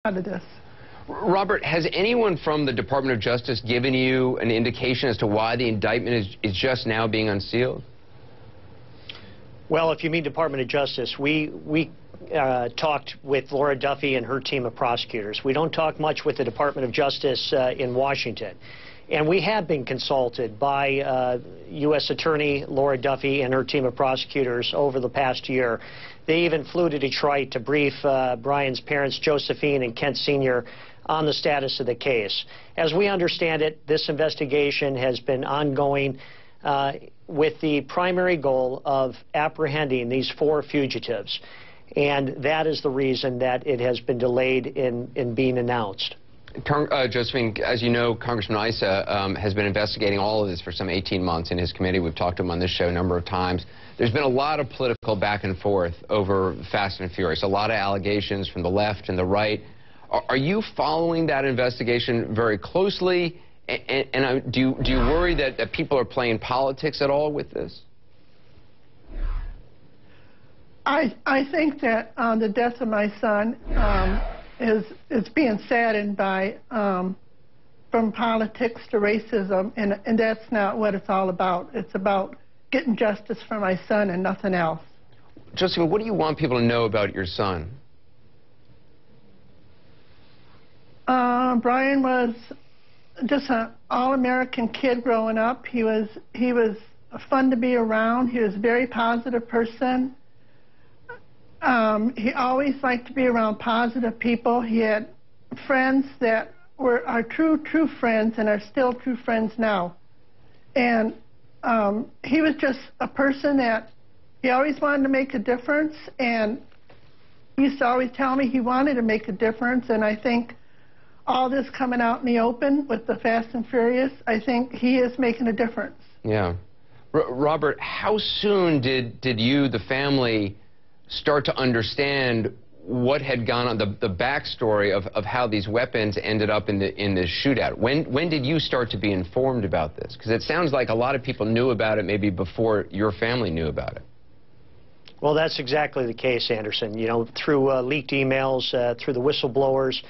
out of this. Robert, has anyone from the Department of Justice given you an indication as to why the indictment is just now being unsealed? Well, if you mean Department of Justice, we talked with Laura Duffy and her team of prosecutors. We don't talk much with the Department of Justice in Washington. And we have been consulted by U.S. Attorney Laura Duffy and her team of prosecutors over the past year. They even flew to Detroit to brief Brian's parents, Josephine and Kent Sr., on the status of the case. As we understand it, this investigation has been ongoing with the primary goal of apprehending these 4 fugitives. And that is the reason that it has been delayed in being announced. Josephine, as you know, Congressman Issa has been investigating all of this for some 18 months in his committee. We've talked to him on this show a number of times. There's been a lot of political back and forth over Fast and Furious, a lot of allegations from the left and the right. Are you following that investigation very closely? And do you worry that people are playing politics at all with this? I think that the death of my son is being saddened by from politics to racism, and that's not what it's all about. It's about getting justice for my son and nothing else. Josephine, what do you want people to know about your son? Brian was just an all-American kid growing up. He was fun to be around. He was a very positive person. He always liked to be around positive people. He had friends that were our true friends and are still true friends now. And he was just a person that he always wanted to make a difference, and he used to always tell me he wanted to make a difference. And I think all this coming out in the open with the Fast and Furious, I think he is making a difference. Yeah. Robert, how soon did you, the family, start to understand what had gone on, the backstory of how these weapons ended up in the shootout? When did you start to be informed about this? Because it sounds like a lot of people knew about it maybe before your family knew about it. Well, that's exactly the case, Anderson. You know, through leaked emails, through the whistleblowers.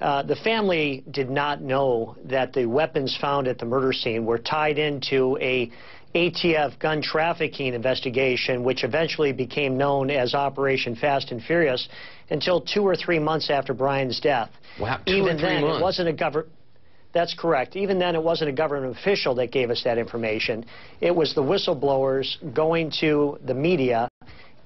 The family did not know that the weapons found at the murder scene were tied into a ATF gun trafficking investigation, which eventually became known as Operation Fast and Furious, until 2 or 3 months after Brian's death. Wow, 2 or 3 months. It wasn't a government. That's correct. Even then, it wasn't a government official that gave us that information. It was the whistleblowers going to the media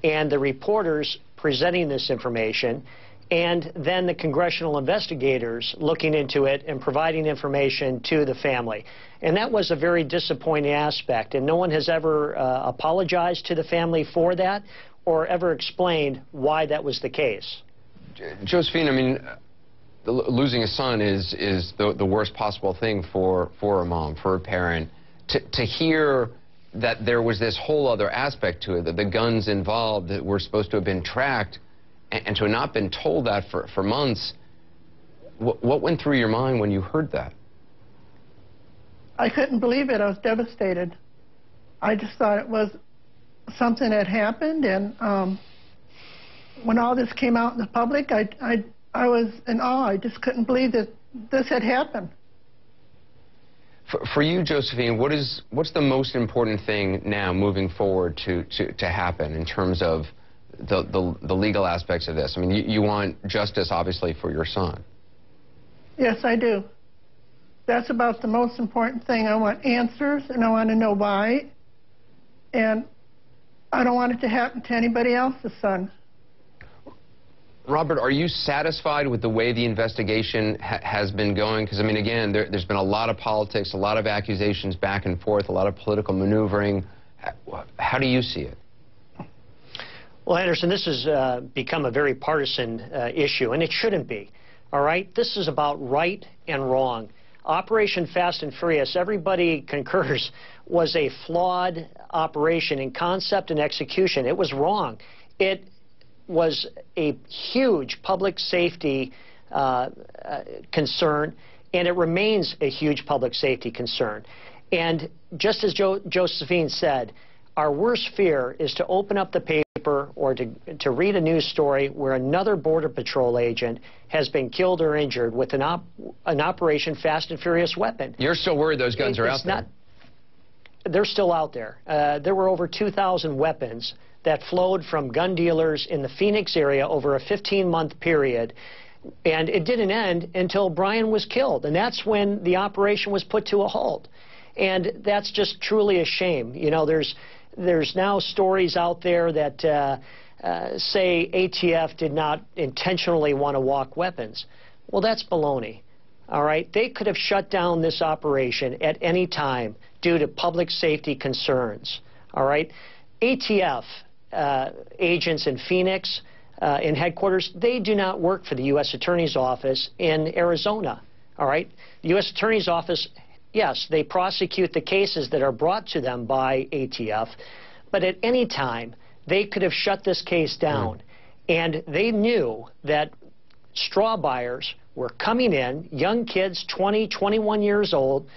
and the reporters presenting this information, and then the congressional investigators looking into it and providing information to the family. And that was a very disappointing aspect, and no one has ever apologized to the family for that or ever explained why that was the case. Josephine, I mean, losing a son is the worst possible thing for a mom, for a parent. To hear that there was this whole other aspect to it, that the guns involved that were supposed to have been tracked, and to have not been told that for months, what went through your mind when you heard that? I couldn't believe it. I was devastated. I just thought it was something that happened, and when all this came out in the public, I was in awe. I just couldn't believe that this had happened. For you, Josephine, what's the most important thing now moving forward to happen in terms of the legal aspects of this? I mean, you want justice, obviously, for your son. Yes, I do. That's about the most important thing. I want answers, and I want to know why. And I don't want it to happen to anybody else's son. Robert, are you satisfied with the way the investigation has been going? Because, I mean, again, there's been a lot of politics, a lot of accusations back and forth, a lot of political maneuvering. How do you see it? Well, Anderson, this has become a very partisan issue, and it shouldn't be. All right? This is about right and wrong. Operation Fast and Furious, everybody concurs, was a flawed operation in concept and execution. It was wrong. It was a huge public safety concern, and it remains a huge public safety concern. And just as Josephine said, our worst fear is to open up the paper or to read a news story where another Border Patrol agent has been killed or injured with an Operation Fast and Furious weapon. You're still worried those guns are out there? They're still out there. There were over 2,000 weapons that flowed from gun dealers in the Phoenix area over a 15-month period, and it didn't end until Brian was killed, and that's when the operation was put to a halt. And that's just truly a shame. You know, there's now stories out there that say ATF did not intentionally want to walk weapons. Well, that's baloney. All right? They could have shut down this operation at any time due to public safety concerns. All right? ATF agents in Phoenix, in headquarters, they do not work for the U.S. Attorney's Office in Arizona. All right? The U.S. Attorney's Office, yes, they prosecute the cases that are brought to them by ATF, but at any time, they could have shut this case down. And they knew that straw buyers were coming in, young kids, 20, 21 years old,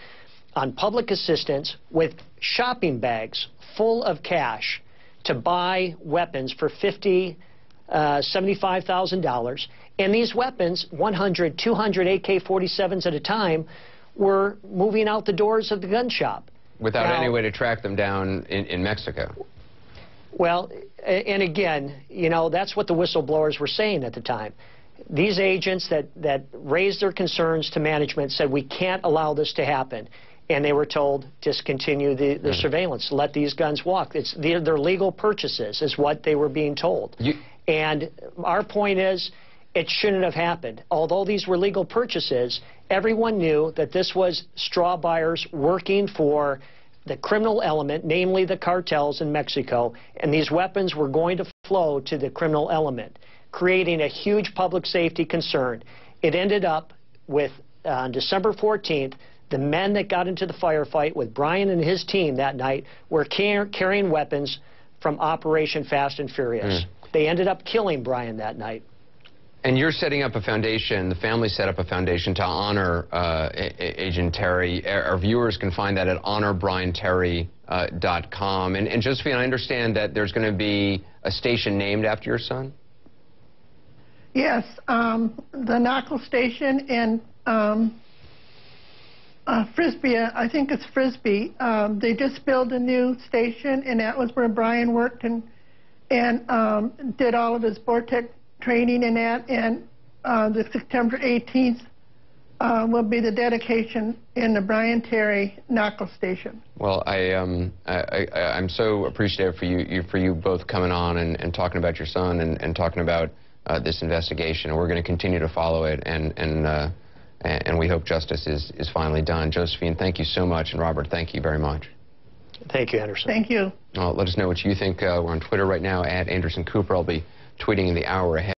on public assistance with shopping bags full of cash to buy weapons for $50,000, $75,000. And these weapons, 100, 200 AK-47s at a time, were moving out the doors of the gun shop. Without any way to track them down in Mexico. Well, and again, you know, that's what the whistleblowers were saying at the time. These agents that raised their concerns to management said, we can't allow this to happen. And they were told, discontinue the surveillance, let these guns walk. They're legal purchases, is what they were being told. And our point is, it shouldn't have happened. Although these were legal purchases, everyone knew that this was straw buyers working for the criminal element, namely the cartels in Mexico, and these weapons were going to flow to the criminal element, creating a huge public safety concern. It ended up with, on December 14th, the men that got into the firefight with Brian and his team that night were carrying weapons from Operation Fast and Furious. They ended up killing Brian that night. And you're setting up a foundation, the family set up a foundation to honor Agent Terry. Our viewers can find that at honorbrianterry.com. And Josephine, I understand that there's going to be a station named after your son? Yes, the Knuckle Station in Frisbee, I think it's Frisbee. They just built a new station, and that was where Brian worked and did all of his Vortex training in that, and the September 18th will be the dedication in the Brian Terry Knuckle Station. Well, I'm so appreciative for you both coming on and talking about your son and talking about this investigation. And we're going to continue to follow it, and we hope justice is finally done. Josephine, thank you so much, and Robert, thank you very much. Thank you, Anderson. Thank you. Let us know what you think. We're on Twitter right now at Anderson Cooper. I'll be tweeting in the hour ahead.